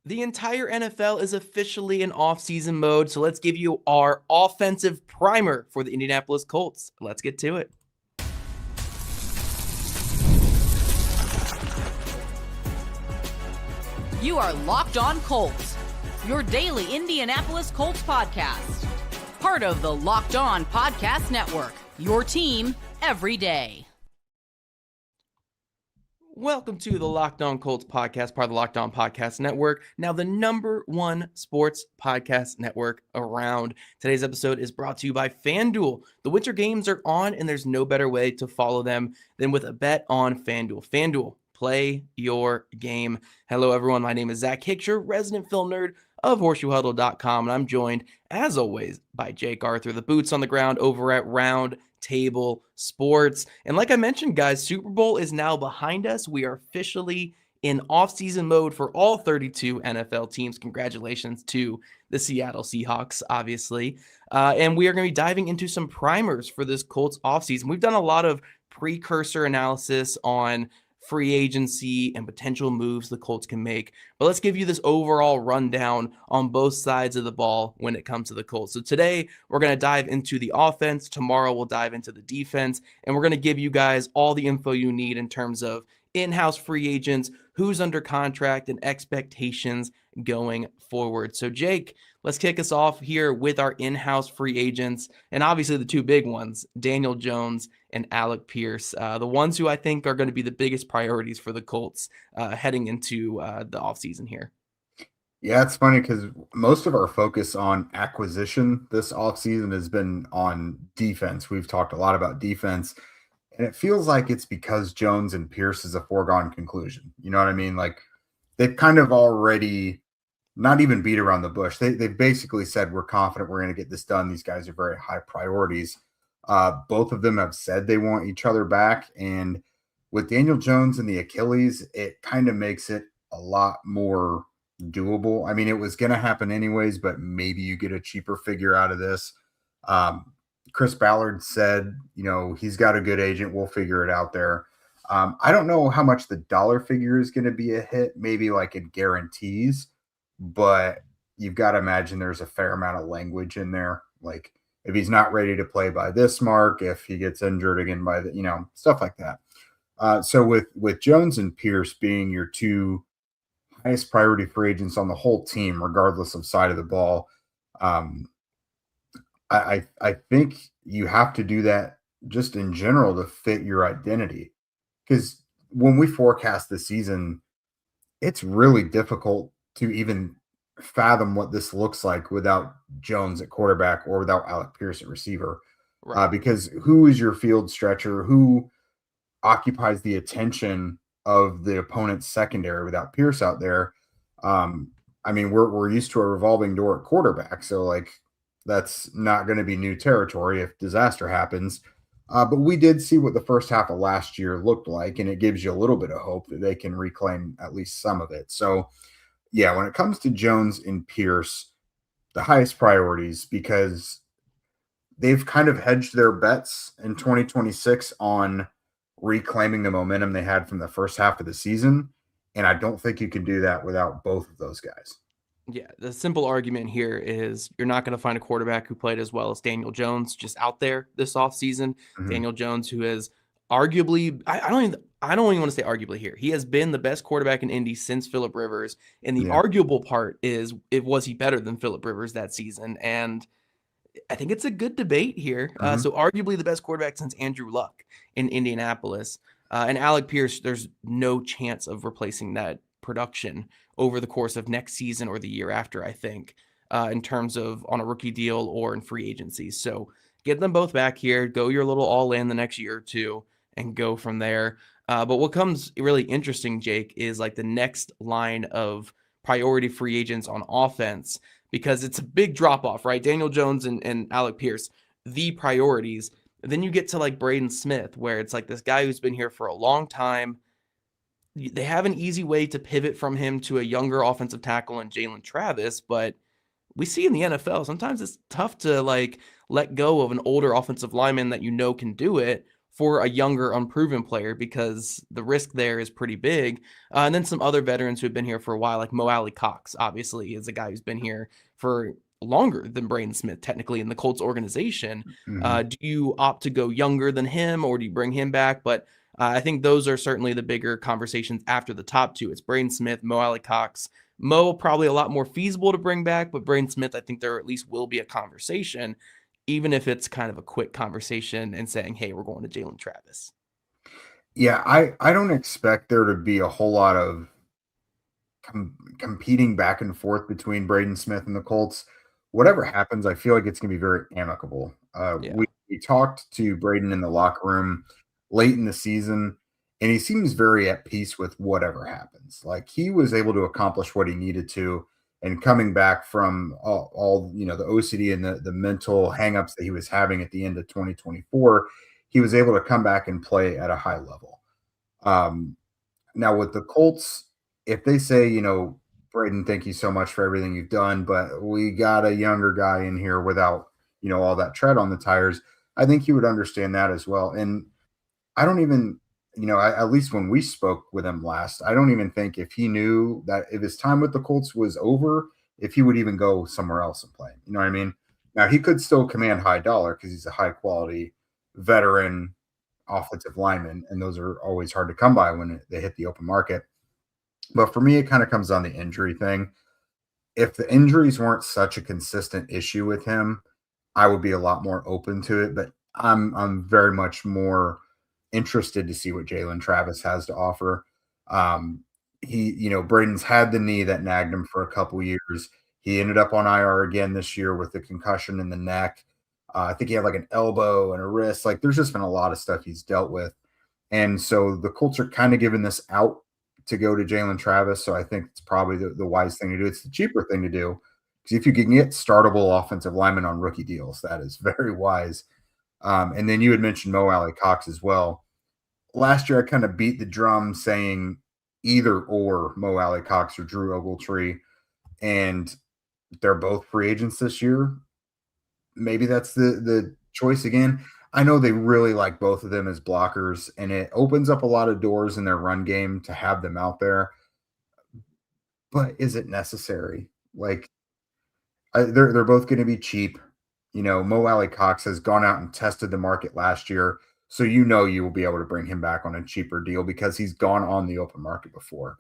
The entire NFL is officially in offseason mode, so let's give you our offensive primer for the Indianapolis Colts. Let's get to it. You are Locked On Colts, your daily Indianapolis Colts podcast. Part of the Locked On Podcast Network, your team every day. Welcome to the Locked On Colts podcast, part of the Locked On Podcast Network. Now, the number one sports podcast network around. Today's episode is brought to you by FanDuel. The winter games are on, and there's no better way to follow them than with a bet on FanDuel. FanDuel, play your game. Hello, everyone. My name is Zach Hicksher, resident film nerd of HorseshoeHuddle.com, and I'm joined, as always, by Jake Arthur, the boots on the ground over at Round Table Sports. And like I mentioned, guys, Super Bowl is now behind us. We are officially in off-season mode for all 32 NFL teams. Congratulations to the Seattle Seahawks, obviously. And we are going to be diving into some primers for this Colts offseason. We've done a lot of precursor analysis on free agency and potential moves the Colts can make. But let's give you this overall rundown on both sides of the ball when it comes to the Colts. So today we're going to dive into the offense. Tomorrow we'll dive into the defense. And we're going to give you guys all the info you need in terms of in-house free agents, who's under contract, and expectations going forward. So Jake, let's kick us off here with our in-house free agents. And obviously the two big ones, Daniel Jones and Alec Pierce, the ones who I think are going to be the biggest priorities for the Colts heading into the offseason here. Yeah, it's funny because most of our focus on acquisition this offseason has been on defense. We've talked a lot about defense, and it feels like it's because Jones and Pierce is a foregone conclusion. You know what I mean? Like they've kind of already not even beat around the bush. They basically said, we're confident we're going to get this done. These guys are very high priorities. Both of them have said they want each other back. And with Daniel Jones and the Achilles, it kind of makes it a lot more doable. I mean, it was going to happen anyways, but maybe you get a cheaper figure out of this. Chris Ballard said, he's got a good agent. We'll figure it out there. I don't know how much the dollar figure is going to be a hit, maybe like it guarantees, but you've got to imagine there's a fair amount of language in there. Like, if he's not ready to play by this mark, if he gets injured again by the, stuff like that. So with Jones and Pierce being your two highest priority free agents on the whole team, regardless of side of the ball, I think you have to do that just in general to fit your identity. Because when we forecast the season, it's really difficult to even fathom what this looks like without Jones at quarterback or without Alec Pierce at receiver. Right. Because who is your field stretcher? Who occupies the attention of the opponent's secondary without Pierce out there? I mean, we're used to a revolving door at quarterback, so like that's not going to be new territory if disaster happens. But we did see what the first half of last year looked like, and it gives you a little bit of hope that they can reclaim at least some of it. So yeah, when it comes to Jones and Pierce, the highest priorities, because they've kind of hedged their bets in 2026 on reclaiming the momentum they had from the first half of the season. And I don't think you can do that without both of those guys. Yeah, the simple argument here is you're not going to find a quarterback who played as well as Daniel Jones just out there this offseason. Mm-hmm. Daniel Jones, who is arguably, I don't even want to say arguably here. He has been the best quarterback in Indy since Phillip Rivers. And the arguable part is, was he better than Phillip Rivers that season? And I think it's a good debate here. Mm-hmm. So arguably the best quarterback since Andrew Luck in Indianapolis. And Alec Pierce, there's no chance of replacing that production over the course of next season or the year after, I think, in terms of on a rookie deal or in free agency. So get them both back here, go your little all in the next year or two, and go from there. But what comes really interesting, Jake, is like the next line of priority free agents on offense, because it's a big drop off, right? Daniel Jones and Alec Pierce, the priorities. Then you get to like Braden Smith, where it's like this guy who's been here for a long time. They have an easy way to pivot from him to a younger offensive tackle in Jalen Travis, but we see in the NFL, sometimes it's tough to like let go of an older offensive lineman that can do it for a younger, unproven player because the risk there is pretty big. And then some other veterans who have been here for a while, like Mo Alley Cox, obviously, is a guy who's been here for longer than Braden Smith, technically, in the Colts organization. Mhm. Do you opt to go younger than him, or do you bring him back? But I think those are certainly the bigger conversations after the top two. It's Braden Smith, Mo Alley Cox. Mo, probably a lot more feasible to bring back, but Braden Smith, I think there at least will be a conversation, even if it's kind of a quick conversation and saying, hey, we're going to Jalen Travis. Yeah, I don't expect there to be a whole lot of competing back and forth between Braden Smith and the Colts. Whatever happens, I feel like it's going to be very amicable. Yeah. We talked to Braden in the locker room late in the season, and he seems very at peace with whatever happens. Like he was able to accomplish what he needed to, and coming back from all the OCD and the mental hangups that he was having at the end of 2024, he was able to come back and play at a high level. Now with the Colts, if they say, Braden, thank you so much for everything you've done, but we got a younger guy in here without, all that tread on the tires, I think he would understand that as well. And I don't even, at least when we spoke with him last, I don't even think if he knew that if his time with the Colts was over, if he would even go somewhere else and play. You know what I mean? Now he could still command high dollar because he's a high quality veteran offensive lineman, and those are always hard to come by when they hit the open market. But for me, it kind of comes on the injury thing. If the injuries weren't such a consistent issue with him, I would be a lot more open to it. But I'm very much more interested to see what Jalen Travis has to offer. Braden's had the knee that nagged him for a couple years. He ended up on IR again this year with a concussion in the neck. I think he had like an elbow and a wrist. Like there's just been a lot of stuff he's dealt with. And so the Colts are kind of giving this out to go to Jalen Travis. So I think it's probably the wise thing to do. It's the cheaper thing to do. Because if you can get startable offensive linemen on rookie deals, that is very wise. And then you had mentioned Mo Alley Cox as well. Last year, I kind of beat the drum saying either or Mo Alley Cox or Drew Ogletree. And they're both free agents this year. Maybe that's the choice again. I know they really like both of them as blockers, and it opens up a lot of doors in their run game to have them out there. But is it necessary? Like, they're both going to be cheap. Mo Alley Cox has gone out and tested the market last year, so you will be able to bring him back on a cheaper deal because he's gone on the open market before.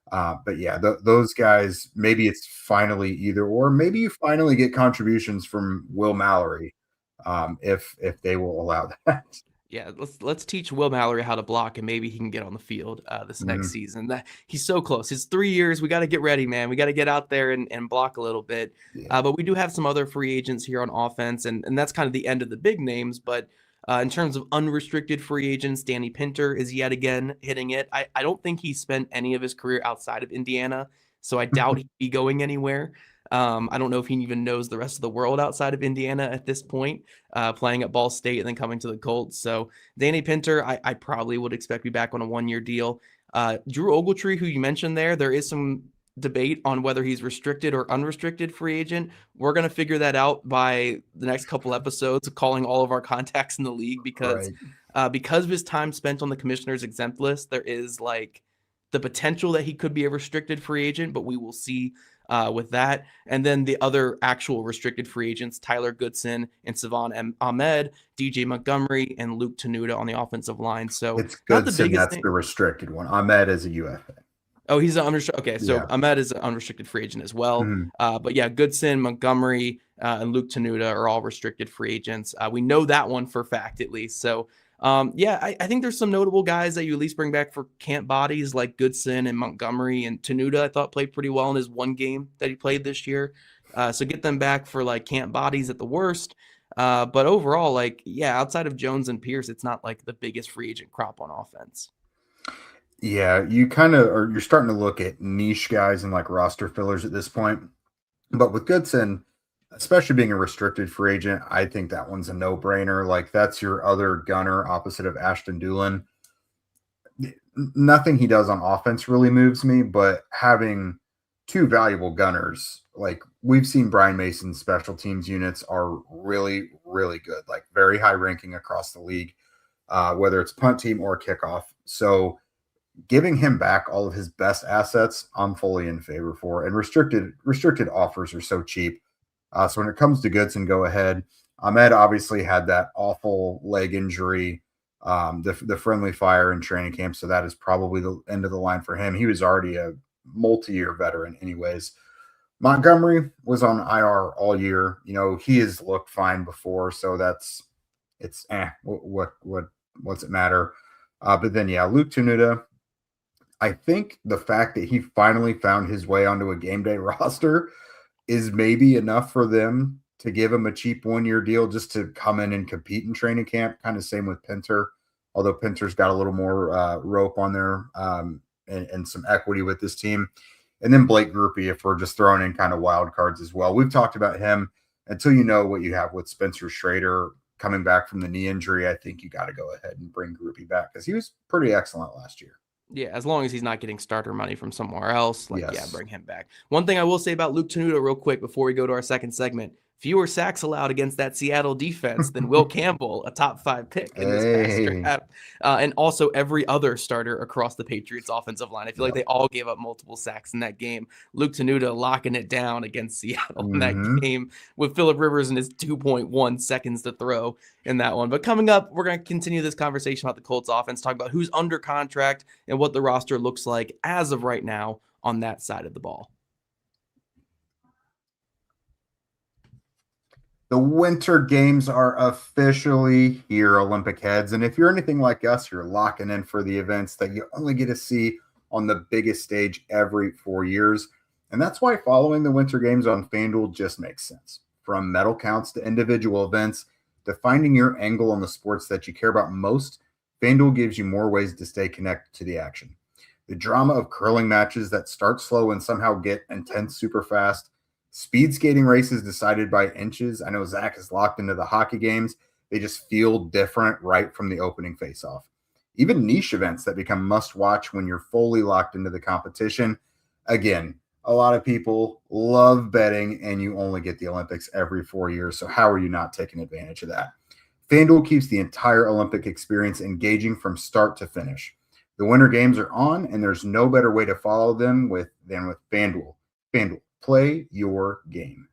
But yeah, those guys, maybe it's finally either or. Maybe you finally get contributions from Will Mallory, if they will allow that. Yeah, let's teach Will Mallory how to block, and maybe he can get on the field this next season. He's so close. His 3 years. We got to get ready, man. We got to get out there and block a little bit. Yeah. But we do have some other free agents here on offense, and that's kind of the end of the big names. But in terms of unrestricted free agents, Danny Pinter is yet again hitting it. I don't think he spent any of his career outside of Indiana, so I doubt he'd be going anywhere. I don't know if he even knows the rest of the world outside of Indiana at this point, playing at Ball State and then coming to the Colts. So Danny Pinter, I probably would expect to be back on a 1-year deal. Drew Ogletree, who you mentioned there is some debate on whether he's restricted or unrestricted free agent. We're going to figure that out by the next couple episodes, calling all of our contacts in the league because of his time spent on the commissioner's exempt list, there is like the potential that he could be a restricted free agent, but we will see with that. And then the other actual restricted free agents, Tyler Goodson and Savon Ahmed, DJ Montgomery, and Luke Tenuta on the offensive line. So it's Goodson, that's the restricted one. Ahmed is a UFA. Oh, he's an unrestricted. Okay, so yeah. Ahmed is an unrestricted free agent as well. But yeah, Goodson, Montgomery, and Luke Tenuta are all restricted free agents. We know that one for fact, at least. So I think there's some notable guys that you at least bring back for camp bodies like Goodson and Montgomery, and Tenuta I thought played pretty well in his one game that he played this year. So get them back for like camp bodies at the worst. But overall, outside of Jones and Pierce, it's not like the biggest free agent crop on offense. Yeah, you're starting to look at niche guys and like roster fillers at this point. But with Goodson, especially being a restricted free agent, I think that one's a no-brainer. Like, that's your other gunner opposite of Ashton Dulin. Nothing he does on offense really moves me, but having two valuable gunners, like we've seen Brian Mason's special teams units are really, really good, like very high ranking across the league. whether it's punt team or kickoff. So giving him back all of his best assets, I'm fully in favor for. And restricted offers are so cheap. So when it comes to Goodson, go ahead. Ahmed obviously had that awful leg injury, the friendly fire in training camp. So that is probably the end of the line for him. He was already a multi-year veteran anyways. Montgomery was on IR all year. He has looked fine before. So what's it matter? But then, Luke Tenuta, I think the fact that he finally found his way onto a game day roster is maybe enough for them to give him a cheap 1-year deal just to come in and compete in training camp. Kind of same with Pinter, although Pinter's got a little more rope on there and some equity with this team. And then Blake Groupie, if we're just throwing in kind of wild cards as well. We've talked about him. Until you know what you have with Spencer Schrader coming back from the knee injury, I think you got to go ahead and bring Groupie back because he was pretty excellent last year. Yeah, as long as he's not getting starter money from somewhere else, Yes. bring him back. One thing I will say about Luke Tenuta real quick before we go to our second segment, fewer sacks allowed against that Seattle defense than Will Campbell, a top 5 pick in this past draft. And also every other starter across the Patriots offensive line. I feel like they all gave up multiple sacks in that game. Luke Tenuta locking it down against Seattle in that game with Phillip Rivers and his 2.1 seconds to throw in that one. But coming up, we're going to continue this conversation about the Colts offense, talk about who's under contract and what the roster looks like as of right now on that side of the ball. The winter games are officially here, Olympic heads. And if you're anything like us, you're locking in for the events that you only get to see on the biggest stage every 4 years. And that's why following the winter games on FanDuel just makes sense. From medal counts to individual events to finding your angle on the sports that you care about most, FanDuel gives you more ways to stay connected to the action. The drama of curling matches that start slow and somehow get intense super fast, speed skating races decided by inches. I know Zach is locked into the hockey games. They just feel different right from the opening face-off. Even niche events that become must-watch when you're fully locked into the competition. Again, a lot of people love betting, and you only get the Olympics every 4 years, so how are you not taking advantage of that? FanDuel keeps the entire Olympic experience engaging from start to finish. The Winter Games are on, and there's no better way to follow them than with FanDuel. FanDuel. Play your game.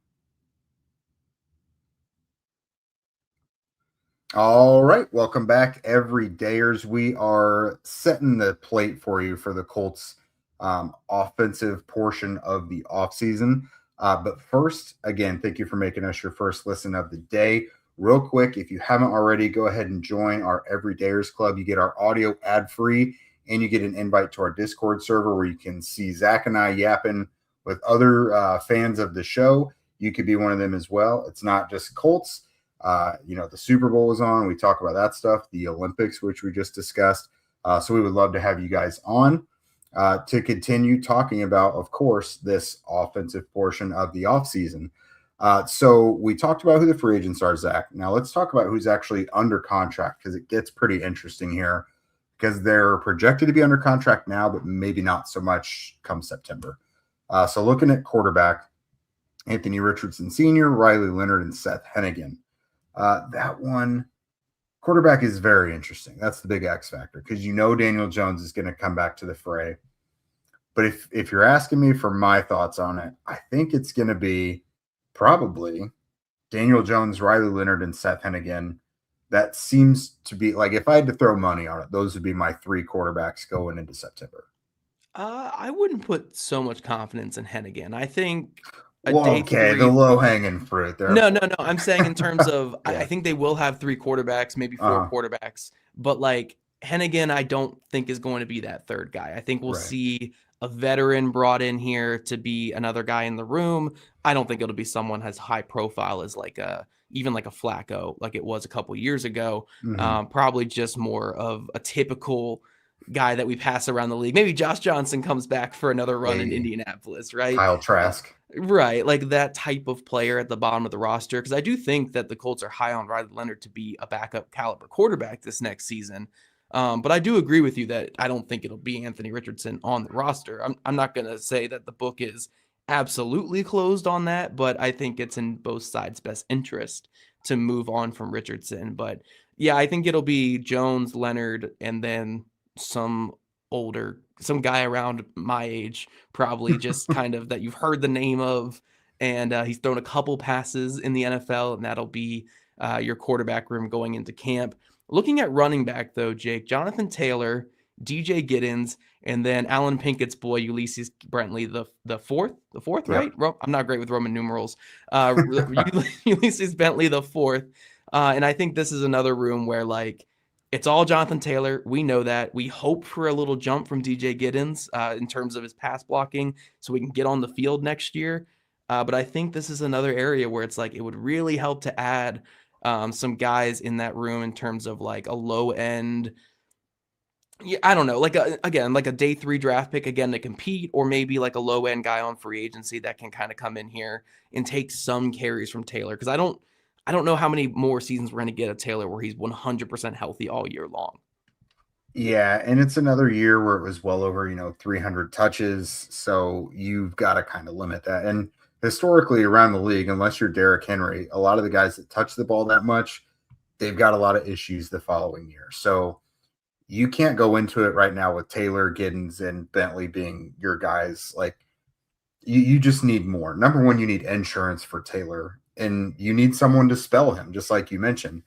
All right. Welcome back, everydayers. We are setting the plate for you for the Colts offensive portion of the offseason. But first, again, thank you for making us your first listen of the day. Real quick, if you haven't already, go ahead and join our Everydayers Club. You get our audio ad-free, and you get an invite to our Discord server where you can see Zach and I yapping with other fans of the show. You could be one of them as well. It's not just Colts. The Super Bowl is on. We talk about that stuff, the Olympics, which we just discussed. So we would love to have you guys on to continue talking about, of course, this offensive portion of the offseason. So we talked about who the free agents are, Zach. Now let's talk about who's actually under contract, because it gets pretty interesting here because they're projected to be under contract now, but maybe not so much come September. So looking at quarterback, Anthony Richardson Sr., Riley Leonard, and Seth Hennigan. That one, quarterback is very interesting. That's the big X factor because Daniel Jones is going to come back to the fray. But if you're asking me for my thoughts on it, I think it's going to be probably Daniel Jones, Riley Leonard, and Seth Hennigan. That seems to be like, if I had to throw money on it, those would be my 3 quarterbacks going into September. I wouldn't put so much confidence in Hennigan. I think the low-hanging fruit there. No. I'm saying in terms of I think they will have 3 quarterbacks, maybe 4 quarterbacks. But like Hennigan, I don't think is going to be that third guy. I think we'll see a veteran brought in here to be another guy in the room. I don't think it'll be someone as high profile as even like a Flacco, like it was a couple years ago. Probably just more of a typical guy that we pass around the league. Maybe Josh Johnson comes back for another run in Indianapolis, right? Kyle Trask. Right, like that type of player at the bottom of the roster. Because I do think that the Colts are high on Riley Leonard to be a backup caliber quarterback this next season. But I do agree with you that I don't think it'll be Anthony Richardson on the roster. I'm not going to say that the book is absolutely closed on that, but I think it's in both sides' best interest to move on from Richardson. But yeah, I think it'll be Jones, Leonard, and then some guy around my age, probably just kind of that you've heard the name of. And he's thrown a couple passes in the NFL, and that'll be your quarterback room going into camp. Looking at running back, though, Jake, Jonathan Taylor, DJ Giddens, and then Alan Pinkett's boy, Ulysses Bentley, the fourth, right? I'm not great with Roman numerals. Ulysses Bentley, the fourth. And I think this is another room where, like, it's all Jonathan Taylor. We know that. We hope for a little jump from DJ Giddens in terms of his pass blocking so we can get on the field next year. But I think this is another area where it's like it would really help to add some guys in that room in terms of like a low end. Yeah, I don't know, like a day 3 draft pick again to compete, or maybe like a low end guy on free agency that can kind of come in here and take some carries from Taylor. Because I don't know how many more seasons we're going to get of Taylor where he's 100% healthy all year long. Yeah, and it's another year where it was well over 300 touches, so you've got to kind of limit that. And historically around the league, unless you're Derrick Henry, a lot of the guys that touch the ball that much, they've got a lot of issues the following year. So you can't go into it right now with Taylor, Giddens, and Bentley being your guys. Like you just need more. Number one, you need insurance for Taylor, and you need someone to spell him, just like you mentioned.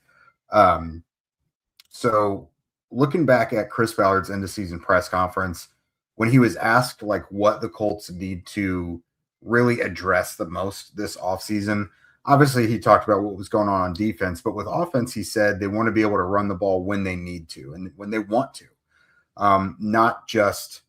So looking back at Chris Ballard's end of season press conference, when he was asked like what the Colts need to really address the most this offseason, obviously he talked about what was going on defense, but with offense, he said they want to be able to run the ball when they need to and when they want to, not just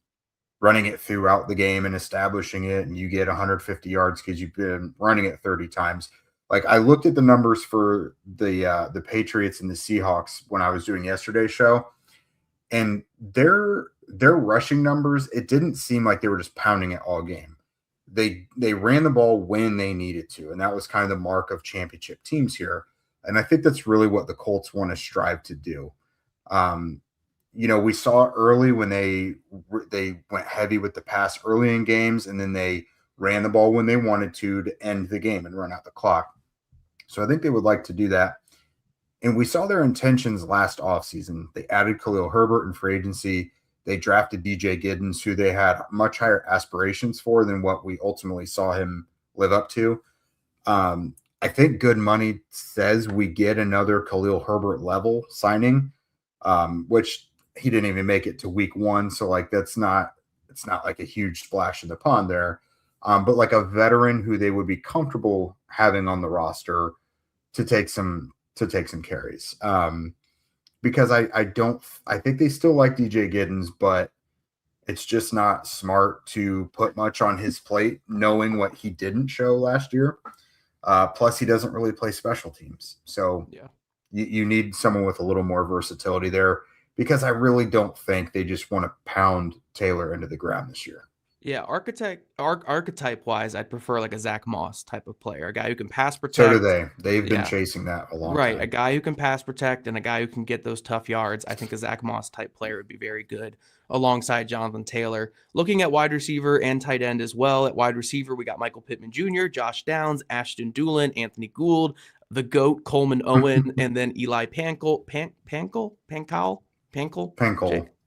running it throughout the game and establishing it and you get 150 yards because you've been running it 30 times. Like I looked at the numbers for the Patriots and the Seahawks when I was doing yesterday's show, and their rushing numbers, it didn't seem like they were just pounding it all game. They ran the ball when they needed to, and that was kind of the mark of championship teams here. And I think that's really what the Colts want to strive to do. We saw early when they went heavy with the pass early in games, and then they ran the ball when they wanted to end the game and run out the clock. So I think they would like to do that. And we saw their intentions last offseason. They added Khalil Herbert in free agency. They drafted DJ Giddens, who they had much higher aspirations for than what we ultimately saw him live up to. I think good money says we get another Khalil Herbert level signing, which he didn't even make it to week 1. So like it's not like a huge splash in the pond there. But like a veteran who they would be comfortable having on the roster to take some carries. Because I think they still like DJ Giddens, but it's just not smart to put much on his plate, knowing what he didn't show last year. Plus, he doesn't really play special teams. So yeah, you need someone with a little more versatility there, because I really don't think they just want to pound Taylor into the ground this year. Yeah, archetype-wise, I'd prefer like a Zach Moss type of player, a guy who can pass protect. So do they. They've been chasing that a long time. Right, a guy who can pass protect and a guy who can get those tough yards. I think a Zach Moss type player would be very good alongside Jonathan Taylor. Looking at wide receiver and tight end as well. At wide receiver, we got Michael Pittman Jr., Josh Downs, Ashton Dulin, Anthony Gould, the GOAT, Coleman Owen, and then Eli Pankel.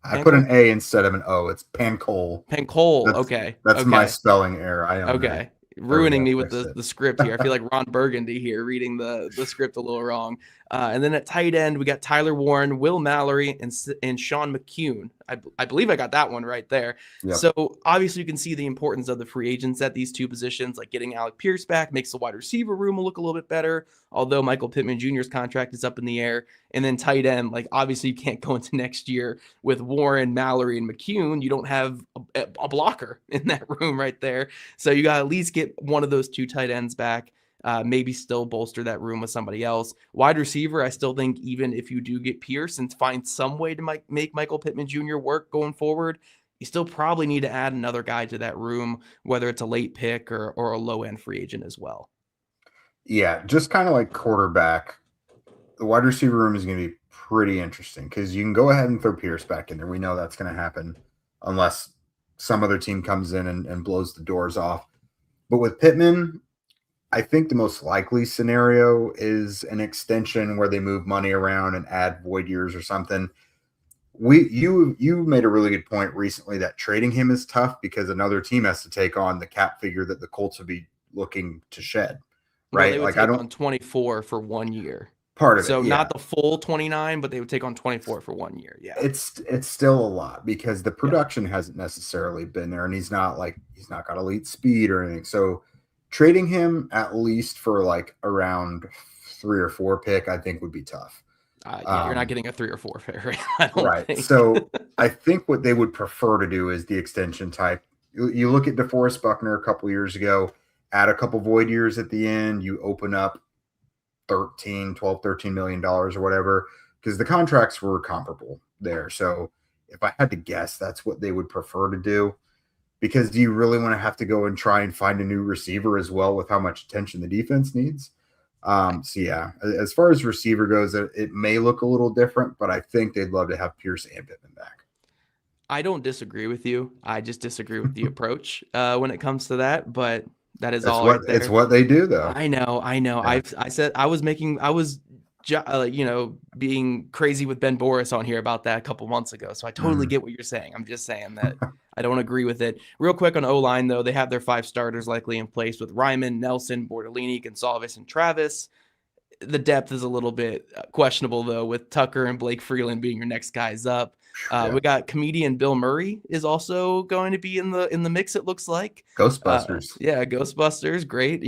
I put an A instead of an O. It's Pancol. Okay. That's my spelling error. Okay. Ruining me with the script here. I feel like Ron Burgundy here reading the script a little wrong. And then at tight end, we got Tyler Warren, Will Mallory, and Sean McCune. I believe I got that one right there. Yep. So obviously you can see the importance of the free agents at these two positions, like getting Alec Pierce back makes the wide receiver room look a little bit better, although Michael Pittman Jr.'s contract is up in the air. And then tight end, like obviously you can't go into next year with Warren, Mallory, and McCune. You don't have a blocker in that room right there. So you got to at least get one of those two tight ends back. Maybe still bolster that room with somebody else. Wide receiver, I still think even if you do get Pierce and find some way to make Michael Pittman Jr. work going forward, you still probably need to add another guy to that room, whether it's a late pick or a low-end free agent as well. Yeah, just kind of like quarterback, the wide receiver room is going to be pretty interesting because you can go ahead and throw Pierce back in there. We know that's going to happen unless some other team comes in and blows the doors off. But with Pittman, I think the most likely scenario is an extension where they move money around and add void years or something. You made a really good point recently that trading him is tough because another team has to take on the cap figure that the Colts would be looking to shed, Well, they right? would Like I take don't on 24 for 1 year. part of it, So yeah. not the full 29, but they would take on 24 for 1 year. Yeah. It's still a lot because the Yeah. production hasn't necessarily been there, and he's not got elite speed or anything. So trading him at least for like around 3 or 4 pick, I think would be tough. Yeah, you're not getting a 3 or 4 pick, I don't Right. think. So I think what they would prefer to do is the extension type. You look at DeForest Buckner a couple years ago, add a couple void years at the end, you open up 13 million dollars or whatever, because the contracts were comparable there. So if I had to guess, that's what they would prefer to do. Because do you really want to have to go and try and find a new receiver as well with how much attention the defense needs? So yeah, as far as receiver goes, it may look a little different, but I think they'd love to have Pierce and Pittman back. I don't disagree with you. I just disagree with the approach when it comes to that. But that is all right there. It's what they do, though. I know. Yeah. I said I was being crazy with Ben Boris on here about that a couple months ago. So I totally get what you're saying. I'm just saying that I don't agree with it. Real quick on O-line, though, they have their 5 starters likely in place with Ryman, Nelson, Bortolini, Gonsalves, and Travis. The depth is a little bit questionable, though, with Tucker and Blake Freeland being your next guys up. We got comedian Bill Murray is also going to be in the mix, it looks like. Ghostbusters. Yeah, Ghostbusters, great.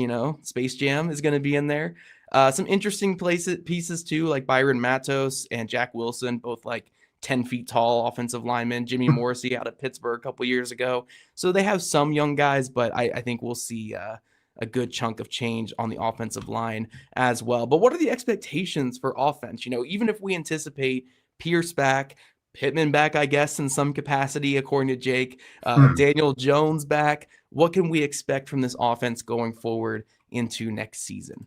Space Jam is going to be in there. Some interesting pieces too, like Byron Matos and Jack Wilson, both like 10 feet tall offensive linemen. Jimmy Morrissey out of Pittsburgh a couple years ago. So they have some young guys, but I think we'll see a good chunk of change on the offensive line as well. But what are the expectations for offense? Even if we anticipate Pierce back, Pittman back, I guess, in some capacity, according to Jake, Daniel Jones back, what can we expect from this offense going forward into next season?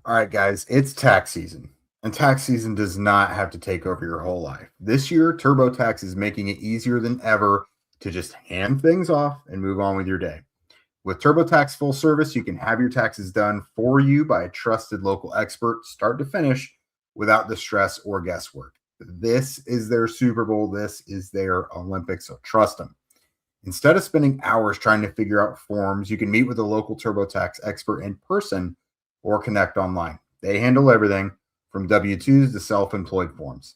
All right, guys, it's tax season, and tax season does not have to take over your whole life. This year, TurboTax is making it easier than ever to just hand things off and move on with your day. With TurboTax full service, you can have your taxes done for you by a trusted local expert, start to finish, without the stress or guesswork. This is their Super Bowl. This is their Olympics, so trust them. Instead of spending hours trying to figure out forms, you can meet with a local TurboTax expert in person or connect online. They handle everything from W-2s to self-employed forms,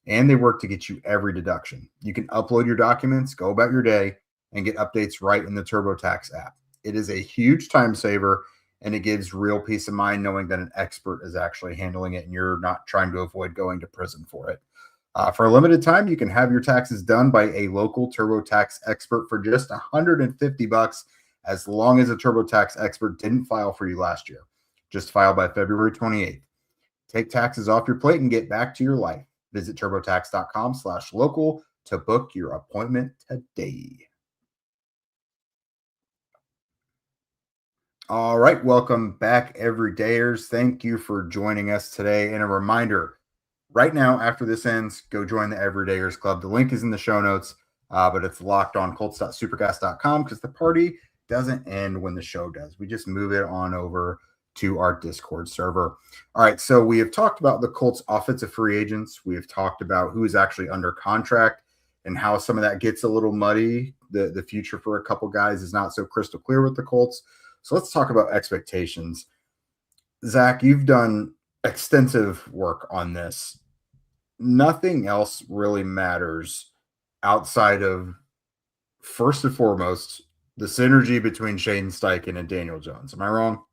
and they work to get you every deduction. You can upload your documents, go about your day, and get updates right in the TurboTax app. It is a huge time saver, and it gives real peace of mind knowing that an expert is actually handling it and you're not trying to avoid going to prison for it. For a limited time, you can have your taxes done by a local TurboTax expert for just $150 as long as a TurboTax expert didn't file for you last year. Just file by February 28th. Take taxes off your plate and get back to your life. Visit TurboTax.com/local to book your appointment today. All right, welcome back, everydayers. Thank you for joining us today. And a reminder, right now, after this ends, go join the Everydayers Club. The link is in the show notes, but it's lockedoncolts.supercast.com because the party doesn't end when the show does. We just move it on over to our Discord server. All right, so we have talked about the Colts offensive free agents. We have talked about who is actually under contract and how some of that gets a little muddy. The future for a couple guys is not so crystal clear with the Colts. So let's talk about expectations. Zach, you've done extensive work on this. Nothing else really matters outside of, first and foremost, the synergy between Shane Steichen and Daniel Jones. Am I wrong?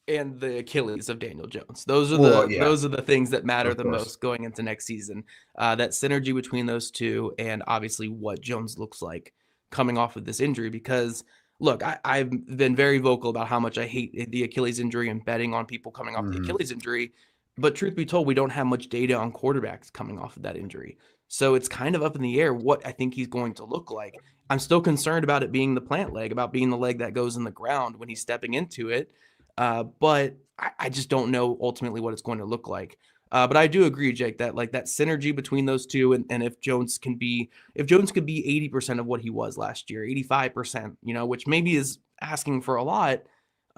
And the Achilles of Daniel Jones. Those are those are the things that matter the most going into next season. That synergy between those two, and obviously what Jones looks like coming off of this injury. Because look, I've been very vocal about how much I hate the Achilles injury and betting on people coming off the Achilles injury. But truth be told, we don't have much data on quarterbacks coming off of that injury. So it's kind of up in the air what I think he's going to look like. I'm still concerned about it being the plant leg, about being the leg that goes in the ground when he's stepping into it. But I just don't know ultimately what it's going to look like. But I do agree, Jake, that like that synergy between those two, and if Jones could be 80% of what he was last year, 85%, which maybe is asking for a lot,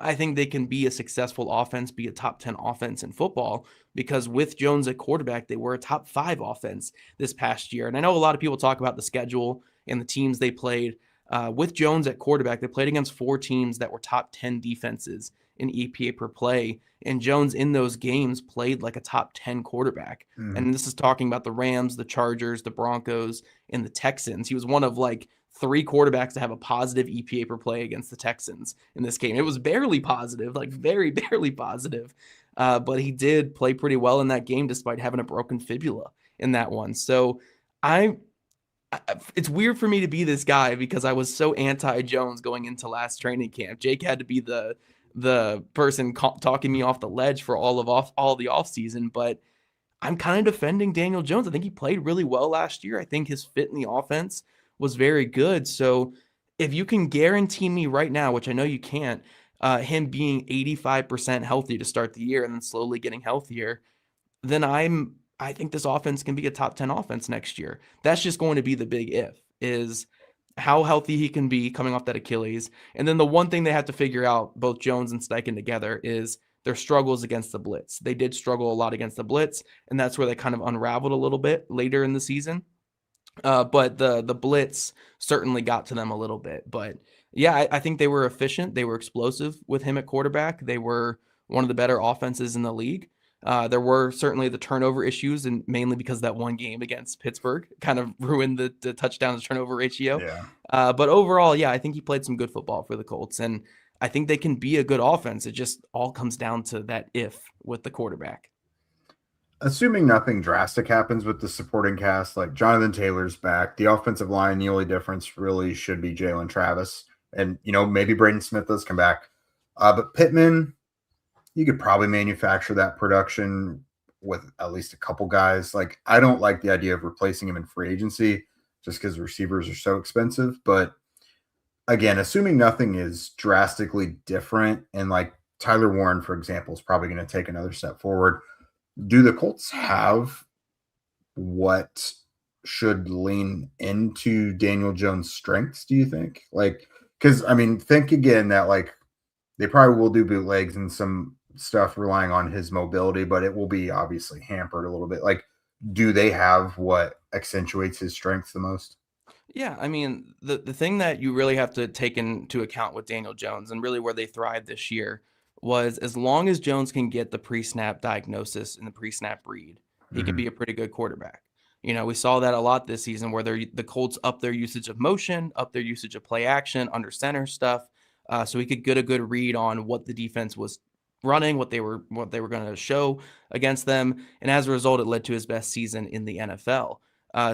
I think they can be a successful offense, be a top 10 offense in football, because with Jones at quarterback, they were a top 5 offense this past year. And I know a lot of people talk about the schedule and the teams they played. With Jones at quarterback, they played against 4 teams that were top 10 defenses in EPA per play. And Jones in those games played like a top 10 quarterback. Mhm. And this is talking about the Rams, the Chargers, the Broncos, and the Texans. He was one of like 3 quarterbacks to have a positive EPA per play against the Texans in this game. It was barely positive, like very barely positive. But he did play pretty well in that game despite having a broken fibula in that one. So it's weird for me to be this guy because I was so anti-Jones going into last training camp. Jake had to be the person talking me off the ledge for all the offseason, but I'm kind of defending Daniel Jones. I think he played really well last year. I think his fit in the offense was very good. So if you can guarantee me right now, which I know you can't, him being 85% healthy to start the year and then slowly getting healthier, then I think this offense can be a top 10 offense next year. That's just going to be the big if, is how healthy he can be coming off that Achilles. And then the one thing they have to figure out, both Jones and Steichen together, is their struggles against the blitz. They did struggle a lot against the blitz, and that's where they kind of unraveled a little bit later in the season. But the blitz certainly got to them a little bit. But yeah, I think they were efficient. They were explosive with him at quarterback. They were one of the better offenses in the league. There were certainly the turnover issues, and mainly because that one game against Pittsburgh kind of ruined the touchdown to turnover ratio. Yeah. But overall, yeah, I think he played some good football for the Colts, and I think they can be a good offense. It just all comes down to that if with the quarterback. Assuming nothing drastic happens with the supporting cast, like Jonathan Taylor's back, the offensive line, the only difference really should be Jalen Travis. And, maybe Braden Smith does come back. But Pittman, you could probably manufacture that production with at least a couple guys. Like, I don't like the idea of replacing him in free agency just because receivers are so expensive. But again, assuming nothing is drastically different, and like Tyler Warren, for example, is probably going to take another step forward. Do the Colts have what should lean into Daniel Jones' strengths, do you think? Like, because, think again that, like, they probably will do bootlegs and some stuff relying on his mobility, but it will be obviously hampered a little bit. Like, do they have what accentuates his strengths the most? Yeah, the thing that you really have to take into account with Daniel Jones, and really where they thrived this year, was as long as Jones can get the pre-snap diagnosis and the pre-snap read, he can be a pretty good quarterback. We saw that a lot this season where the Colts up their usage of motion, up their usage of play action, under center stuff, so he could get a good read on what the defense was running, what they were going to show against them, and as a result, it led to his best season in the NFL.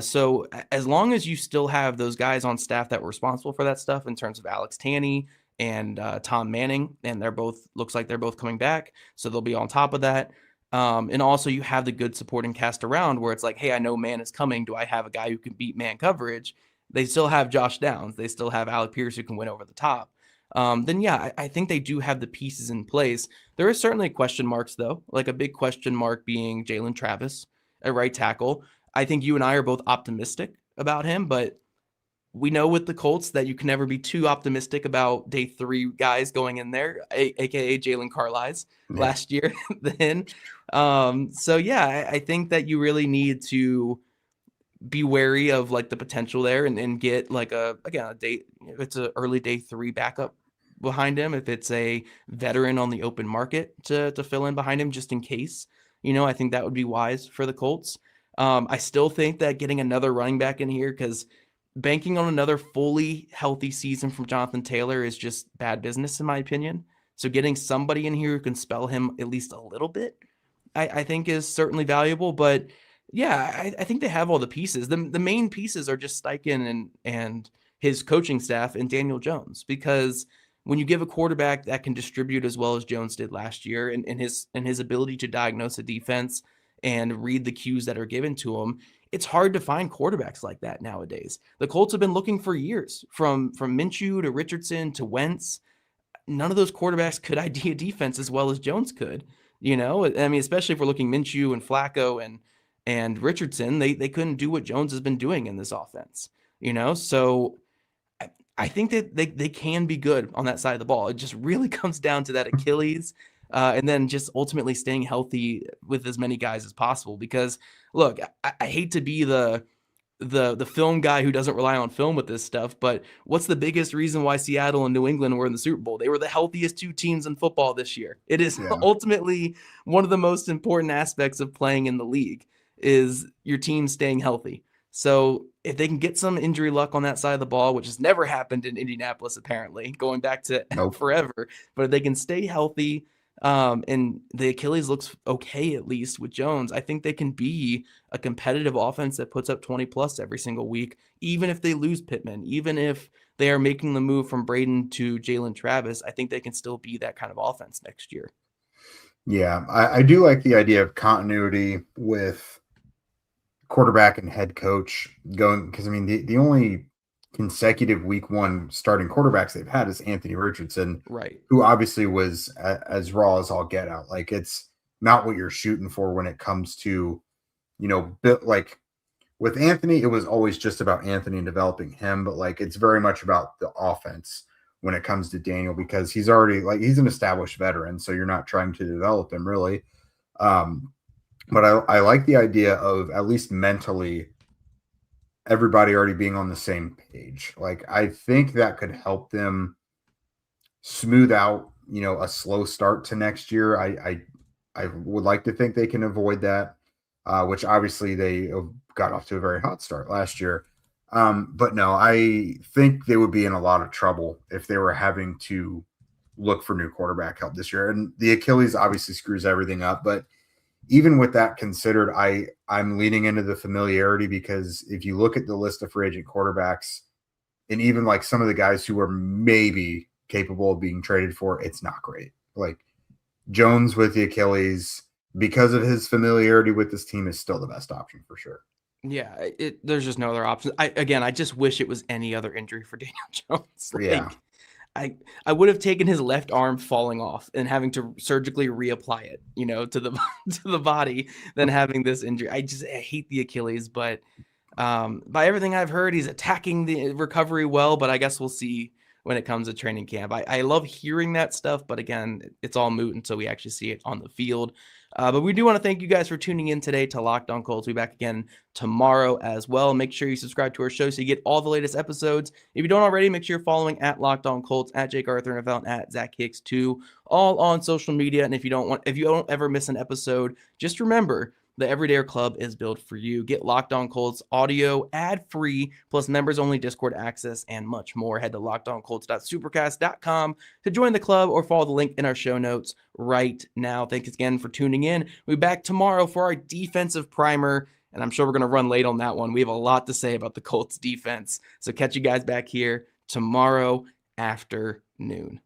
So as long as you still have those guys on staff that were responsible for that stuff, in terms of Alex Tanney and Tom Manning, and looks like they're both coming back, so they'll be on top of that. And also you have the good supporting cast around where it's like, hey, I know man is coming. Do I have a guy who can beat man coverage? They still have Josh Downs. They still have Alec Pierce who can win over the top. Then yeah, I think they do have the pieces in place. There is certainly question marks though, like a big question mark being Jalen Travis at right tackle. I think you and I are both optimistic about him, but we know with the Colts that you can never be too optimistic about day 3 guys going in there, aka Jalen Carlisle last year. Then, so yeah, I think that you really need to be wary of like the potential there, and get like a day. If it's an early day 3 backup behind him, if it's a veteran on the open market to fill in behind him just in case, I think that would be wise for the Colts. I still think that getting another running back in here, because banking on another fully healthy season from Jonathan Taylor is just bad business in my opinion. So getting somebody in here who can spell him at least a little bit, I think is certainly valuable. But yeah, I think they have all the pieces. The main pieces are just Steichen and his coaching staff and Daniel Jones, because when you give a quarterback that can distribute as well as Jones did last year, and his ability to diagnose a defense and read the cues that are given to him, it's hard to find quarterbacks like that nowadays. The Colts have been looking for years, from Minshew to Richardson to Wentz. None of those quarterbacks could ID a defense as well as Jones could. I mean, especially if we're looking Minshew and Flacco and Richardson, they couldn't do what Jones has been doing in this offense, So I think that they can be good on that side of the ball. It just really comes down to that Achilles, and then just ultimately staying healthy with as many guys as possible. Because look, I hate to be the film guy who doesn't rely on film with this stuff, but what's the biggest reason why Seattle and New England were in the Super Bowl? They were the healthiest two teams in football this year. It is ultimately one of the most important aspects of playing in the league is your team staying healthy. So if they can get some injury luck on that side of the ball, which has never happened in Indianapolis, apparently, going back to forever, but if they can stay healthy, and the Achilles looks okay, at least with Jones, I think they can be a competitive offense that puts up 20 plus every single week, even if they lose Pittman, even if they are making the move from Braden to Jalen Travis. I think they can still be that kind of offense next year. Yeah, I do like the idea of continuity with quarterback and head coach going, because I mean the only consecutive week one starting quarterbacks they've had is Anthony Richardson, right? Who obviously was as raw as all get out. Like, it's not what you're shooting for when it comes to, like with Anthony, it was always just about Anthony and developing him, but like it's very much about the offense when it comes to Daniel, because he's already he's an established veteran, so you're not trying to develop him really. But I like the idea of at least mentally everybody already being on the same page. Like, I think that could help them smooth out, a slow start to next year. I would like to think they can avoid that, which obviously they got off to a very hot start last year. But no, I think they would be in a lot of trouble if they were having to look for new quarterback help this year. And the Achilles obviously screws everything up, but even with that considered, I'm leaning into the familiarity, because if you look at the list of free agent quarterbacks and even like some of the guys who are maybe capable of being traded for, it's not great. Like Jones with the Achilles, because of his familiarity with this team, is still the best option for sure. Yeah, there's just no other option. I just wish it was any other injury for Daniel Jones. Yeah. I would have taken his left arm falling off and having to surgically reapply it, to the body, than having this injury. I hate the Achilles, but by everything I've heard, he's attacking the recovery well, but I guess we'll see when it comes to training camp. I love hearing that stuff, but again, it's all moot until we actually see it on the field. But we do want to thank you guys for tuning in today to Locked On Colts. We'll be back again tomorrow as well. Make sure you subscribe to our show so you get all the latest episodes. If you don't already, make sure you're following at Locked On Colts, at Jake Arthur NFL, and at Zach Hicks 2, all on social media. And if you don't ever miss an episode, just remember, the Everydayer Club is built for you. Get Locked On Colts audio ad-free, plus members-only Discord access, and much more. Head to lockedoncolts.supercast.com to join the club or follow the link in our show notes right now. Thanks again for tuning in. We'll be back tomorrow for our defensive primer, and I'm sure we're going to run late on that one. We have a lot to say about the Colts defense. So catch you guys back here tomorrow afternoon.